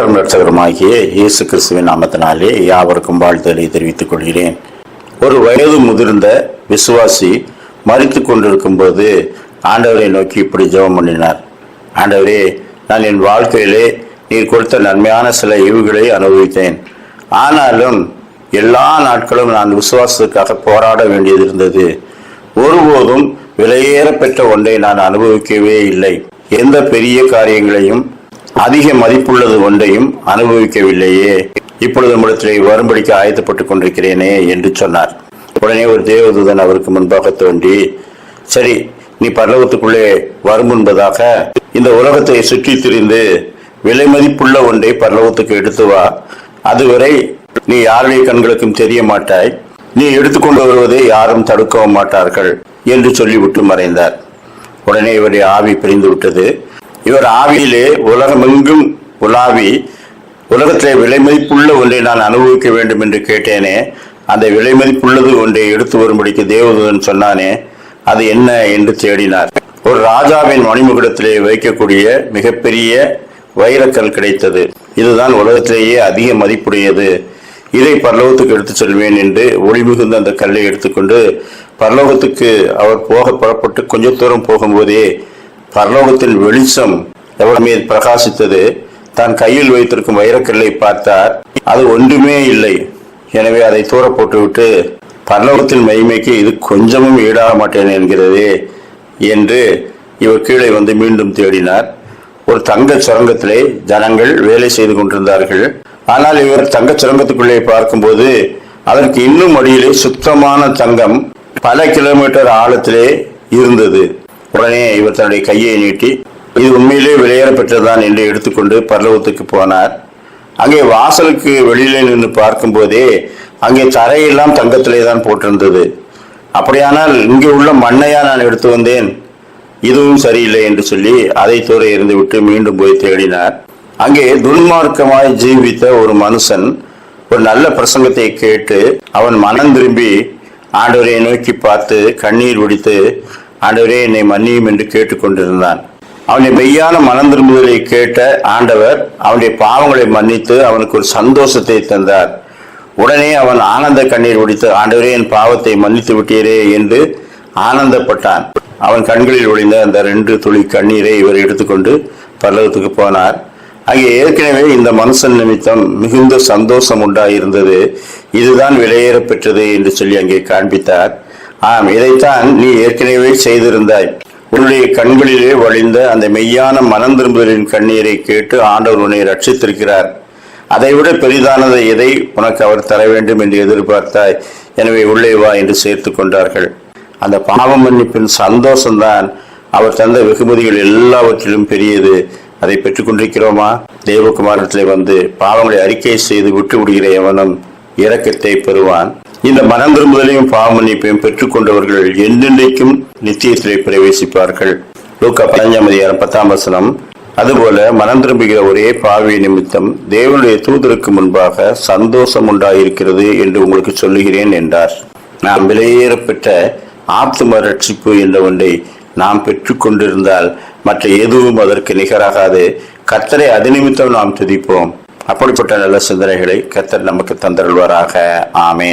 மீட்பரும் இரட்சகருமாகிய இயேசு கிறிஸ்துவின் நாமத்தினாலே யாவருக்கும் வாழ்த்துக்களை தெரிவித்துக் கொள்கிறேன். ஒரு வயது முதிர்ந்த விசுவாசி மரித்து கொண்டிருக்கும் போது ஆண்டவரை நோக்கி இப்படி ஜெபம் பண்ணினார். ஆண்டவரே, நான் என் வாழ்க்கையிலே நீர் கொடுத்த நன்மையான சில ஈவுகளை அனுபவித்தேன். ஆனாலும் எல்லா நாட்களும் நான் விசுவாசத்துக்காக போராட வேண்டியது இருந்தது. ஒருபோதும் விலையேற பெற்ற ஒன்றை நான் அனுபவிக்கவே இல்லை. எந்த பெரிய காரியங்களையும் அதிக மதிப்புள்ளது ஒன்றையும் அனுபவிக்கவில்லையே. இப்பொழுது நம்மிடத்திலே வரும்படிக்கு ஆயத்தப்பட்டுக் கொண்டிருக்கிறேனே என்று சொன்னார். உடனே ஒரு தேவதூதன் அவருக்கு முன்பாக தோன்றி, சரி, நீ பரலோகத்துக்குள்ளே வரும் முன்பதாக இந்த உலகத்தை சுற்றி திரிந்து விலை மதிப்புள்ள ஒன்றை பரலோகத்துக்கு எடுத்து வா. அதுவரை நீ யாருடைய கண்களுக்கும் தெரிய மாட்டாய். நீ எடுத்துக்கொண்டு வருவதை யாரும் தடுக்கவும் மாட்டார்கள் என்று சொல்லிவிட்டு மறைந்தார். உடனே இவருடைய ஆவி பிரிந்து விட்டது. இவர் ஆவியிலே உலகமெங்கும் உலாவி, உலகத்திலே விலை மதிப்புள்ள ஒன்றை நான் அனுபவிக்க வேண்டும் என்று கேட்டேனே, அந்த விலை மதிப்புள்ளது ஒன்றை எடுத்து வரும்படிக்கு தேவதூதன் சொன்னானே, அது என்ன என்று தேடினார். ஒரு ராஜாவின் மணிமுகத்திலே வைக்கக்கூடிய மிகப்பெரிய வைரக்கல் கிடைத்தது. இதுதான் உலகத்திலேயே அதிக மதிப்புடையது. இதை பரலோகத்துக்கு எடுத்து செல்வேன் என்று ஒளி மிகுந்த அந்த கல்லை எடுத்துக்கொண்டு பரலோகத்துக்கு அவர் புறப்பட்டு கொஞ்ச தூரம் போகும்போதே பரலோகத்தின் வெளிச்சம் எவ்வளவு மீது பிரகாசித்தது. தான் கையில் வைத்திருக்கும் வைரக்கல்லை பார்த்தார். அது ஒன்றுமே இல்லை. எனவே அதை தூர போட்டுவிட்டு, பரலோகத்தின் மகிமைக்கு இது கொஞ்சமும் ஈடாக மாட்டேன் என்கிறதே என்று இவர் கீழே வந்து மீண்டும் தேடினார். ஒரு தங்க சுரங்கத்திலே ஜனங்கள் வேலை செய்து கொண்டிருந்தார்கள். ஆனால் இவர் தங்க சுரங்கத்துக்குள்ளே பார்க்கும்போது அதற்கு இன்னும் அடியிலே சுத்தமான தங்கம் பல கிலோமீட்டர் ஆழத்திலே இருந்தது. உடனே இவர் தன்னுடைய கையை நீட்டி, இது உண்மையிலே விலையேற பெற்றதுதான் என்று எடுத்துக்கொண்டு பரலோகத்துக்கு போனார். அங்கே வாசலுக்கு வெளியிலே நின்று பார்க்கும் போதே அங்கே தரையெல்லாம் தங்கத்திலே தான் போட்டிருந்தது. அப்படியானால் இங்கே உள்ள மண்ணையா நான் எடுத்து வந்தேன், இதுவும் சரியில்லை என்று சொல்லி அதை தூர இருந்து விட்டு மீண்டும் போய் தேடினார். அங்கே துன்மார்க்கமாய் ஜீவித்த ஒரு மனுஷன் ஒரு நல்ல பிரசங்கத்தை கேட்டு அவன் மனம் திரும்பி ஆண்டவரை நோக்கி பார்த்து கண்ணீர் விடித்து, ஆண்டவரே என்னை மன்னியும் என்று கேட்டுக்கொண்டிருந்தான். அவனை மெய்யான மனம் திரும்புதலை கேட்ட ஆண்டவர் அவனுடைய பாவங்களை மன்னித்து அவனுக்கு ஒரு சந்தோஷத்தை தந்தார். உடனே அவன் ஆனந்த கண்ணீர் விடித்து, ஆண்டவரே என் பாவத்தை மன்னித்து விட்டீரே என்று ஆனந்தப்பட்டான். அவன் கண்களில் ஒளிந்த அந்த 2 துளி கண்ணீரை இவர் எடுத்துக்கொண்டு பரலோகத்துக்கு போனார். அங்கே ஏற்கனவே இந்த மனுஷன் நிமித்தம் மிகுந்த சந்தோஷம் உண்டாயிருந்தது. இதுதான் விலையேற பெற்றது என்று சொல்லி அங்கே காண்பித்தார். ஆம், இதைத்தான் நீ ஏற்கனவே செய்திருந்தாய். உன்னுடைய கண்களிலே வழிந்த அந்த மெய்யான மனம் திரும்புதலின் கண்ணீரை கேட்டு ஆண்டவர் உன்னை ரட்சித்திருக்கிறார். அதைவிட பெரிதானதை எதை உனக்கு அவர் தர வேண்டும் என்று எதிர்பார்த்தாய். எனவே உள்ளே வா என்று சேர்த்து கொண்டார்கள். அந்த பாவ மன்னிப்பின் சந்தோஷம்தான் அவர் தந்த வெகுமதிகள் எல்லாவற்றிலும் பெரியது. அதை பெற்றுக்கொண்டிருக்கிறோமா? தேவகுமாரத்திலே வந்து பாவங்களை அறிக்கை செய்து விட்டு விடுகிற எவனும் இரக்கத்தை பெறுவான். இந்த மனம் திரும்புதலையும் பாவ மன்னிப்பையும் பெற்றுக்கொண்டவர்கள் என்றென்றைக்கும் நித்தியத்திலே பிரவேசிப்பார்கள். லூக்கா 5:10. அதுபோல மனம் திரும்புகிற ஒரே பாவி நிமித்தம் தேவனுடைய தூதருக்கு முன்பாக சந்தோஷம் உண்டாயிருக்கிறது என்று உங்களுக்கு சொல்லுகிறேன் என்றார். நாம் விலையேற பெற்ற ஆத்தும ரட்சிப்பு என்ற ஒன்றை நாம் பெற்றுக்கொண்டிருந்தால் மற்ற எதுவும் அதற்கு நிகராகாது. கர்த்தரை அது நிமித்தம் நாம் துதிப்போம். அப்படிப்பட்ட நல்ல சிந்தனைகளை கர்த்தர் நமக்கு தந்தருள்வாராக. ஆமென்.